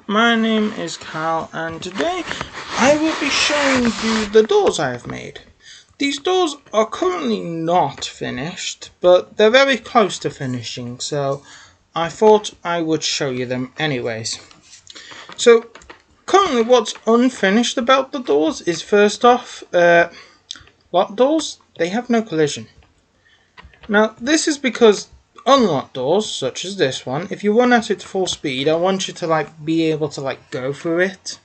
my name is Cal, and today I will be showing you the doors I have made. These doors are currently not finished, but they're very close to finishing, so I thought I would show you them anyways. So currently what's unfinished about the doors is, first off, lock doors, they have no collision. Now this is because unlocked doors, such as this one, if you run at it full speed, I want you to be able to go through it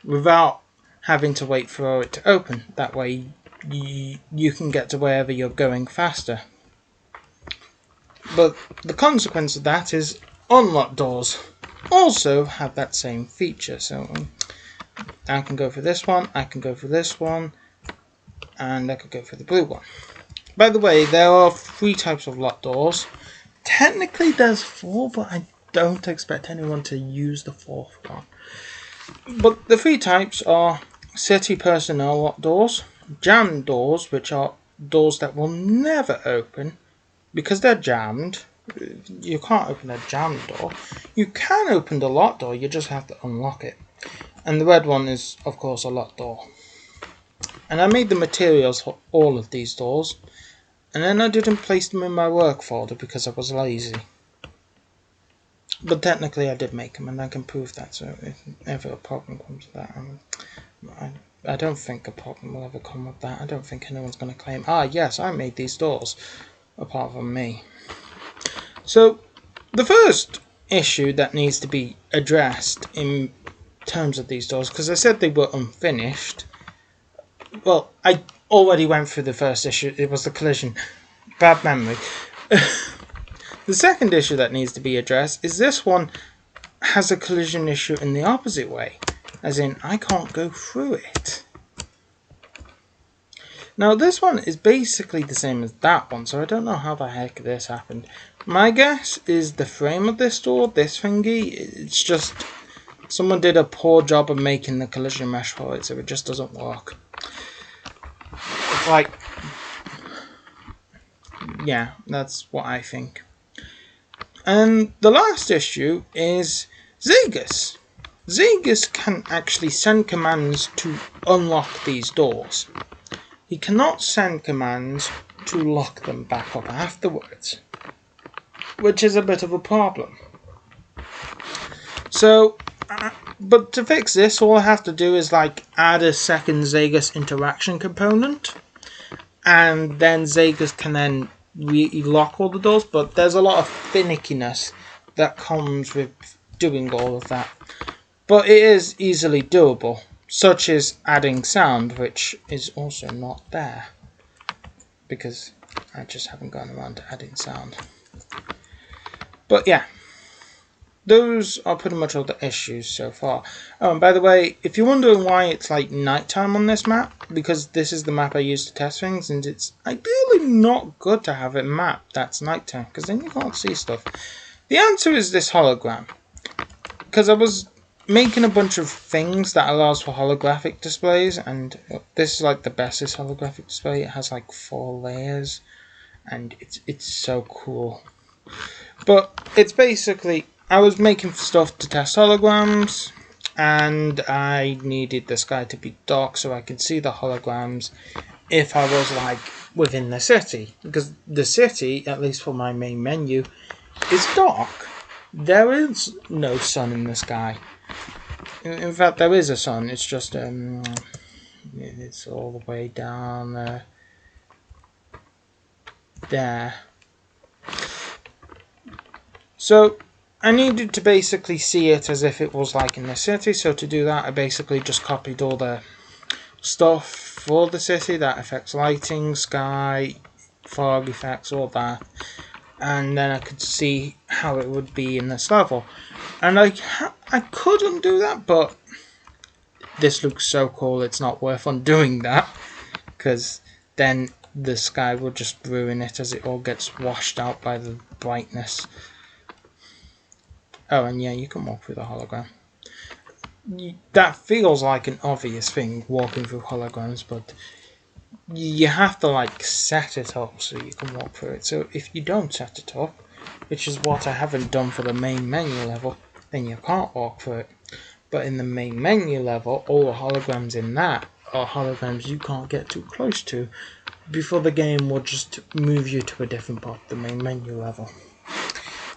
without having to wait for it to open. That way you can get to wherever you're going faster. But the consequence of that is unlocked doors also have that same feature. So I can go for this one, I can go for this one, and I could go for the blue one. By the way, there are 3 types of locked doors. Technically there's 4, but I don't expect anyone to use the 4th one. But the 3 types are city personnel locked doors, jammed doors, which are doors that will never open because they're jammed. You can't open a jammed door. You can open the locked door, you just have to unlock it. And the red one is, of course, a locked door. And I made the materials for all of these doors, and then I didn't place them in my work folder because I was lazy. But technically I did make them, and I can prove that, so if ever a problem comes with that, I don't think a problem will ever come with that. I don't think anyone's going to claim, yes, I made these doors, apart from me. So the first issue that needs to be addressed in terms of these doors, because I said they were unfinished, well, I already went through the first issue. It was the collision. Bad memory. The second issue that needs to be addressed is this one has a collision issue in the opposite way, as in I can't go through it. Now this one is basically the same as that one, so I don't know how the heck this happened. My guess is the frame of this door, this thingy, it's just someone did a poor job of making the collision mesh for it, so it just doesn't work. Yeah, that's what I think. And the last issue is Zagis. Zagis can actually send commands to unlock these doors. He cannot send commands to lock them back up afterwards, which is a bit of a problem. So, but to fix this, all I have to do is add a second Zagis interaction component, and then Zagis can then lock all the doors, but there's a lot of finickiness that comes with doing all of that. But it is easily doable, such as adding sound, which is also not there, because I just haven't gone around to adding sound. But yeah, those are pretty much all the issues so far. Oh, and by the way, if you're wondering why it's nighttime on this map, because this is the map I use to test things, and it's ideally not good to have a map that's nighttime, because then you can't see stuff. The answer is this hologram, because I was making a bunch of things that allows for holographic displays, and this is the bestest holographic display. It has 4 layers, and it's so cool. But it's basically, I was making stuff to test holograms, and I needed the sky to be dark so I could see the holograms if I was within the city, because the city, at least for my main menu, is dark. There is no sun in the sky. In fact, there is a sun, it's just it's all the way down there. So I needed to basically see it as if it was in the city, so to do that I basically just copied all the stuff for the city that affects lighting, sky, fog effects, all that, and then I could see how it would be in this level. And I couldn't do that, but this looks so cool it's not worth undoing that, because then the sky will just ruin it as it all gets washed out by the brightness. Oh, and yeah, you can walk through the hologram. That feels like an obvious thing, walking through holograms, but you have to set it up so you can walk through it. So if you don't set it up, which is what I haven't done for the main menu level, then you can't walk through it. But in the main menu level, all the holograms in that are holograms you can't get too close to before the game will just move you to a different part of the main menu level.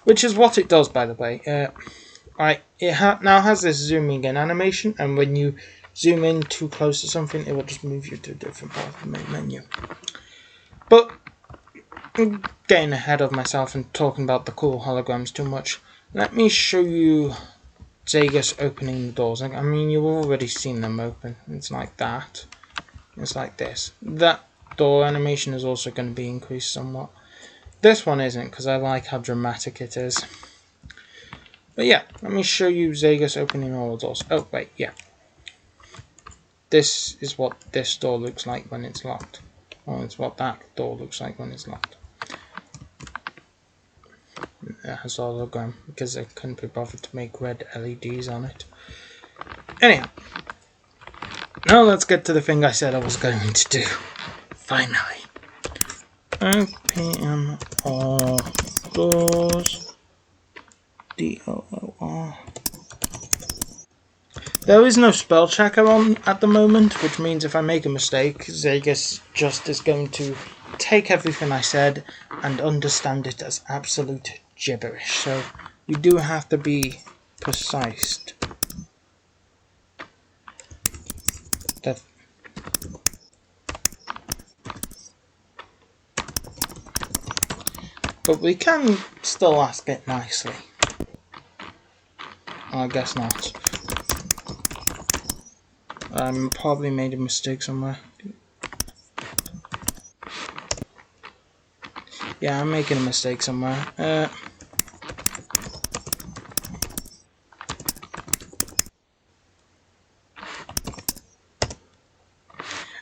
Which is what it does, by the way. It now has this zooming in animation, and when you zoom in too close to something, it will just move you to a different part of the main menu. But I'm getting ahead of myself and talking about the cool holograms too much. Let me show you Zagis opening the doors. I mean, you've already seen them open. It's like that. It's like this. That door animation is also going to be increased somewhat. This one isn't, because I like how dramatic it is. But yeah, let me show you Zagis opening all the doors. Oh, wait, yeah. This is what this door looks like when it's locked. Or it's what that door looks like when it's locked. It has a hologram, because I couldn't be bothered to make red LEDs on it. Anyhow. Now let's get to the thing I said I was going to do. Finally. Open all doors. DOOR. There is no spell checker on at the moment, which means if I make a mistake, Zagis just is going to take everything I said and understand it as absolute gibberish. So you do have to be precise. But we can still ask it nicely. I guess not. Probably made a mistake somewhere. Yeah, I'm making a mistake somewhere.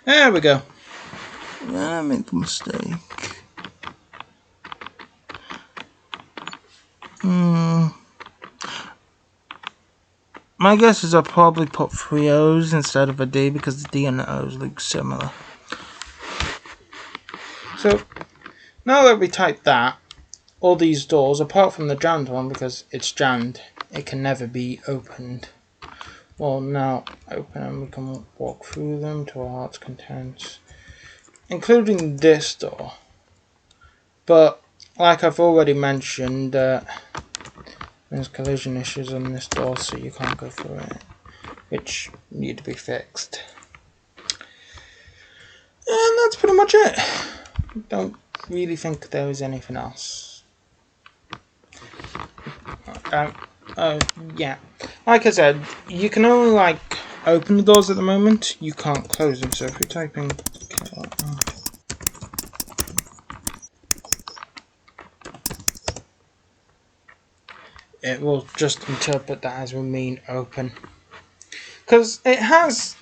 There we go. I made a mistake. My guess is I'll probably put 3 O's instead of a D because the D and the O's look similar. So, now that we typed that, all these doors, apart from the jammed one because it's jammed, it can never be opened. Well, now open and we can walk through them to our heart's content, including this door. But, like I've already mentioned, there's collision issues on this door, so you can't go through it, which need to be fixed. And that's pretty much it. Don't really think there is anything else. Yeah. Like I said, you can only open the doors at the moment. You can't close them. So if you're typing, it will just interpret that as remain open. Because it has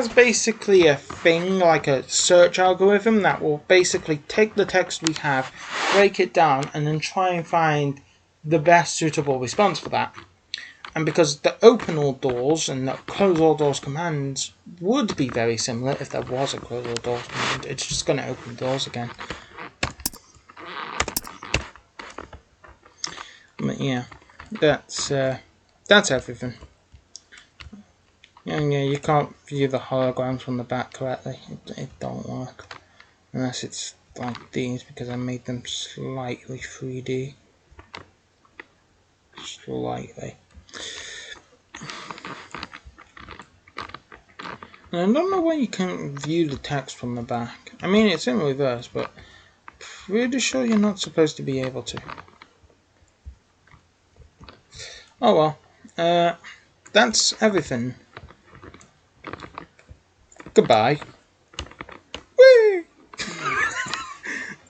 basically a thing like a search algorithm that will basically take the text we have, break it down, and then try and find the best suitable response for that. And because the open all doors and the close all doors commands would be very similar if there was a close all doors command, it's just going to open doors again. But yeah, that's everything. And yeah, you can't view the holograms from the back correctly. It don't work unless it's like these, because I made them slightly 3D. Slightly. And I don't know why you can't view the text from the back. I mean, it's in reverse, but I'm pretty sure you're not supposed to be able to. Oh well. That's everything. Goodbye.